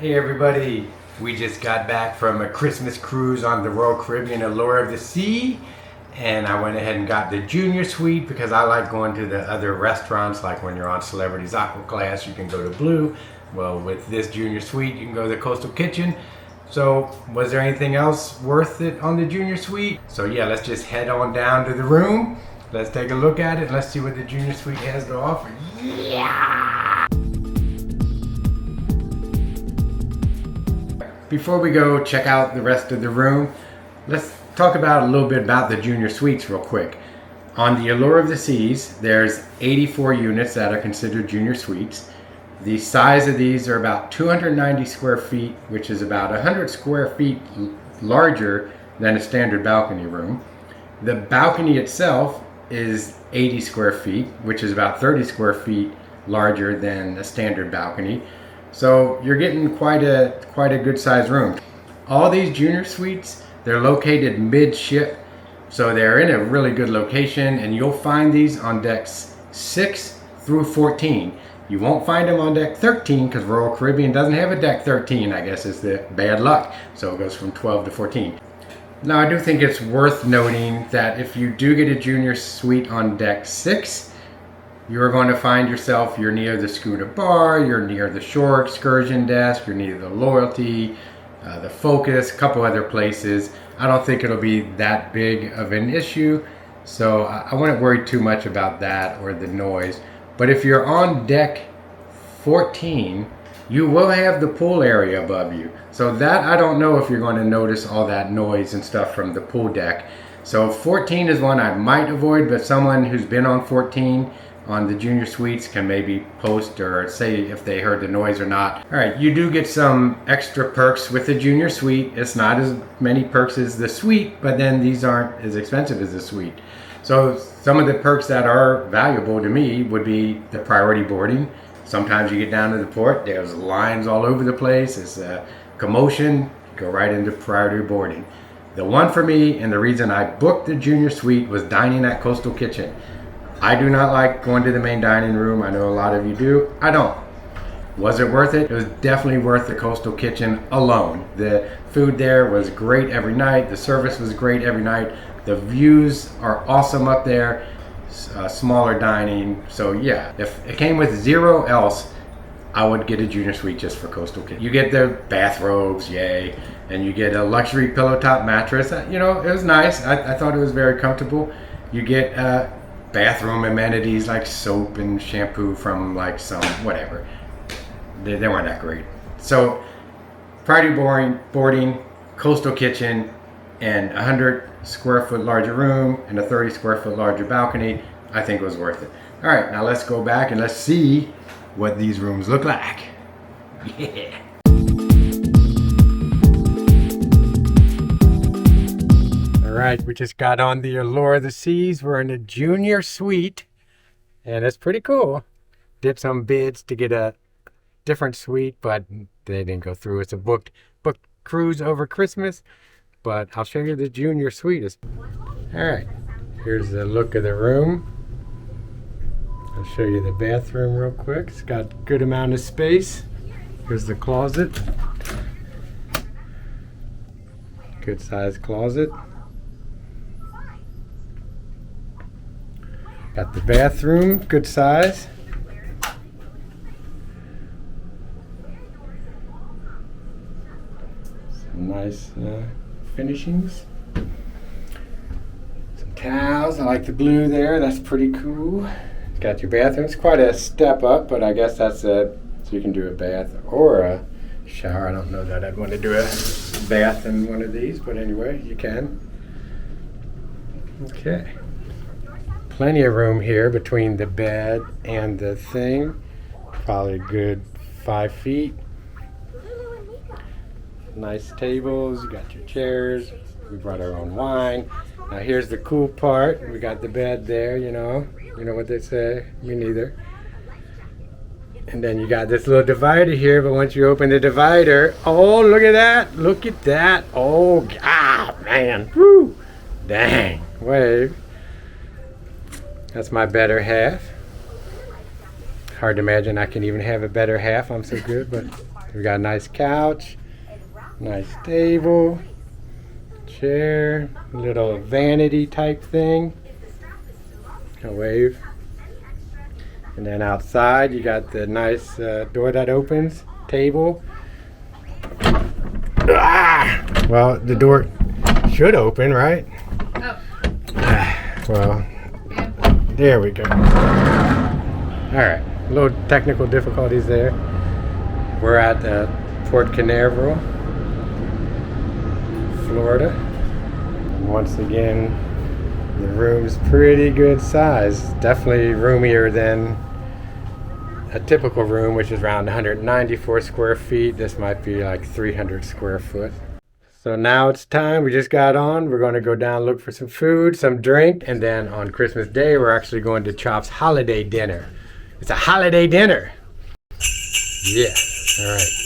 Hey everybody, we just got back from a Christmas cruise on the Royal Caribbean Allure of the Sea, and I went ahead and got the junior suite because I like going to the other restaurants, like when you're on Celebrities Aqua Class you can go to Blue. Well, with this junior suite you can go to the Coastal Kitchen. So was there anything else worth it on the junior suite? So yeah, let's just head on down to the room. Let's take a look at it and let's see what the junior suite has to offer. Yeah! Before we go check out the rest of the room, let's talk about a little bit about the junior suites real quick. On the Allure of the Seas, there's 84 units that are considered junior suites. The size of these are about 290 square feet, which is about 100 square feet larger than a standard balcony room. The balcony itself is 80 square feet, which is about 30 square feet larger than a standard balcony. So you're getting quite a good sized room. All these junior suites, they're located midship, so they're in a really good location, and you'll find these on decks 6 through 14. You won't find them on deck 13 because Royal Caribbean doesn't have a deck 13. I guess it's the bad luck, so it goes from 12 to 14. Now I do think it's worth noting that if you do get a junior suite on deck 6, you're going to find yourself, you're near the schooner bar, you're near the shore excursion desk, you're near the Loyalty, the Focus, a couple other places. I don't think it'll be that big of an issue, so I wouldn't worry too much about that or the noise. But if you're on deck 14, you will have the pool area above you. So that, I don't know if you're going to notice all that noise and stuff from the pool deck. So 14 is one I might avoid, but someone who's been on 14 on the junior suites can maybe post or say if they heard the noise or not. All right, you do get some extra perks with the junior suite. It's not as many perks as the suite, but then these aren't as expensive as the suite. So some of the perks that are valuable to me would be the priority boarding. Sometimes you get down to the port, there's lines all over the place, it's a commotion, go right into priority boarding. The one for me, and the reason I booked the junior suite, was dining at Coastal Kitchen. I do not like going to the main dining room. I know a lot of you do. I don't. Was it worth it? It was definitely worth the Coastal Kitchen alone. The food there was great every night. The service was great every night. The views are awesome up there. Smaller dining. So yeah, if it came with zero else, I would get a junior suite just for Coastal Kitchen. You get the bathrobes, yay, and you get a luxury pillow top mattress. You know, it was nice. I thought it was very comfortable. You get bathroom amenities like soap and shampoo from like some whatever. They weren't that great. So priority boarding, Coastal Kitchen, and 100 square foot larger room and a 30 square foot larger balcony, I think it was worth it. All right, now let's go back and let's see what these rooms look like. Yeah. All right, we just got on the Allure of the Seas. We're in a junior suite, and it's pretty cool. Did some bids to get a different suite, but they didn't go through. It's a booked cruise over Christmas, but I'll show you the junior suite. All right, here's the look of the room. I'll show you the bathroom real quick. It's got a good amount of space. Here's the closet. Good sized closet. Got the bathroom, good size. Some nice finishings. Some towels, I like the blue there, that's pretty cool. Got your bathroom, it's quite a step up, but I guess that's so you can do a bath or a shower. I don't know that I'd want to do a bath in one of these, but anyway, you can. Okay. Plenty of room here between the bed and the thing. Probably a good 5 feet. Nice tables, you got your chairs. We brought our own wine. Now here's the cool part. We got the bed there, you know what they say, me neither. And then you got this little divider here, but once you open the divider, oh, look at that. Oh, God, man, woo, dang, wave. That's my better half. Hard to imagine I can even have a better half. I'm so good, but We got a nice couch, nice table, chair, little vanity type thing. A wave. And then outside you got the nice door that opens, table. Well, the door should open, right? Oh. Well, there we go. Alright, a little technical difficulties there. We're at Port Canaveral, Florida. And once again, the room's pretty good size. Definitely roomier than a typical room, which is around 194 square feet. This might be like 300 square foot. So now it's time. We just got on. We're going to go down, look for some food, some drink, and then on Christmas Day, we're actually going to Chop's holiday dinner. It's a holiday dinner. Yeah. All right.